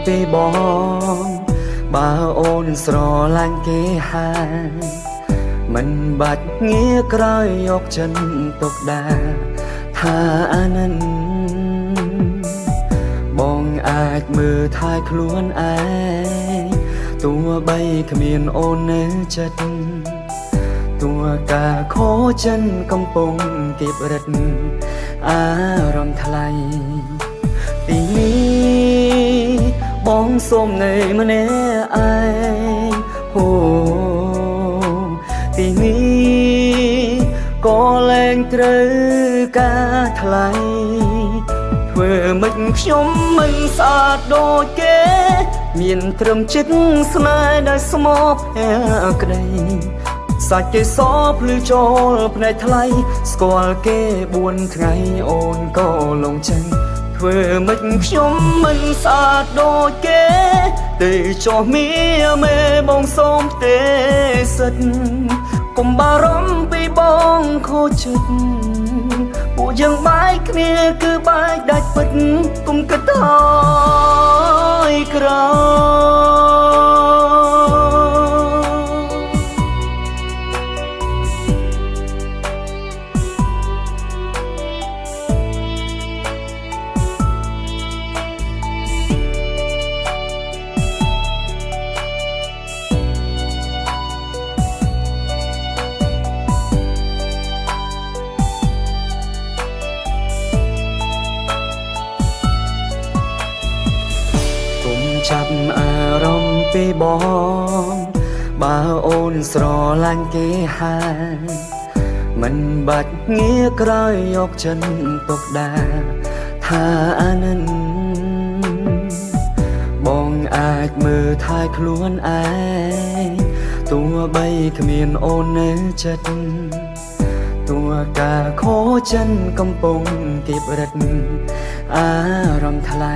ពីបងបើអូនស្រឡាញ់គេហើយមិនបាច់ងារក្រោយយកចិនទុកដាថាអានឹងបងអាចមើលថែខ្លួនឯងទោះបីគ្មានអូននៅចិត្តទោះការខូចចិនកំពុងគៀបរិទ្ធអារម្មណ៍ថ្លៃទីនេះបងសូមនៅម្នាក់ឯងអូទីនេះក៏លែងត្រូវការថ្លៃធ្វើមិនខ្ញុំមិនស្អាតដូចគេមានត្រឹមចិត្តស្នេហ៍ដែលស្មោកក្តីសាច់គេសភ្លឺចូលភ្នែកថ្លៃស្គាល់គេ4ថ្ងៃអូនក៏លងចេញធ្វើមិនខ្ញុំមិនស្អាតដូចគេទេចោះមីមេបងសូមទេសិទ្ធកុំបារម្ភពីបងខូចចិត្តពួកយើងបែកគ្នាគឺបែកដាច់ពិតកុំគិតថយក្រោចាប់អារម្មណ៍ពីបងបើអូនស្រឡាញ់គេហើយមិនបាច់ងារក្រោយយកចិនទុកដាថាអានឹងបងអាចមើលថែខ្លួនឯងទោះបីគ្មានអូននៅចិត្តទោះការខូចចិនកំពុងគៀបរិទ្ធអារម្មណ៍ថ្លៃ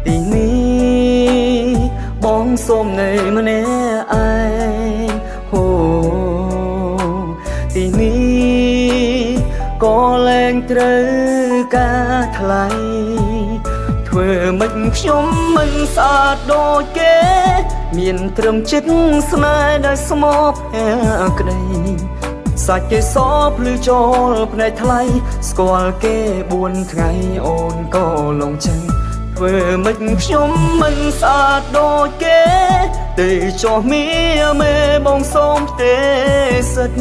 ទីនេះបងសូមនៅម្នាក់ឯងអូទីនេះក៏លែងត្រូវការថ្លៃធ្វើមិនខ្ញុំមិនស្អាតដូចគេមានត្រឹមចិត្តស្នេហ៍ដែលស្មោកក្តីសាច់គេសភ្លឺចូលភ្នែកថ្លៃស្គាល់គេ4ថ្ងៃអូនក៏លងចេញធ្វើមិនខ្ញុំមិនស្អាតដូចគេទេចោះមីមេបងសូមទេសិទ្ធ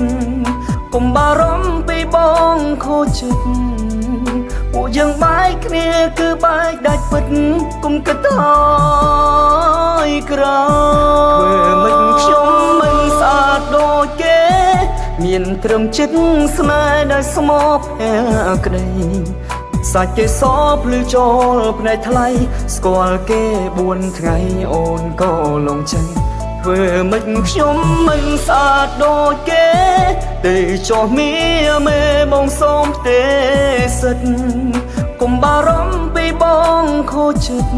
កុំបារម្ភពីបងខូចចិត្តពួកយើងបែកគ្នាគឺបែកដាច់ពិតកុំគិតថយក្រោយធ្វើមិនខ្ញុំមិនស្អាតដូចគេមានត្រឹមចិត្តស្នេហ៍ដែលស្មោកក្តីសាច់គេសភ្លឺចូលភ្នែកថ្លៃស្គាល់គេ4ថ្ងៃអូនក៏លងចេញធ្វើមិនខ្ញុំមិនស្អាតដូចគេទេចោះមីមេបងសូមទេសិទ្ធកុំបារម្ភពីបងខូចចិត្ត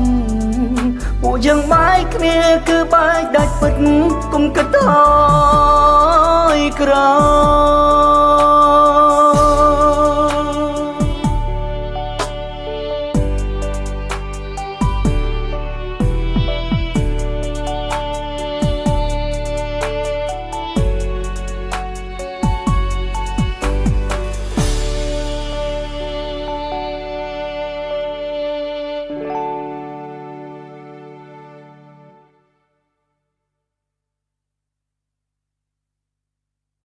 ពួកយើងបែកគ្នាគឺបែកដាច់ពិតកុំគិតថយក្រោយ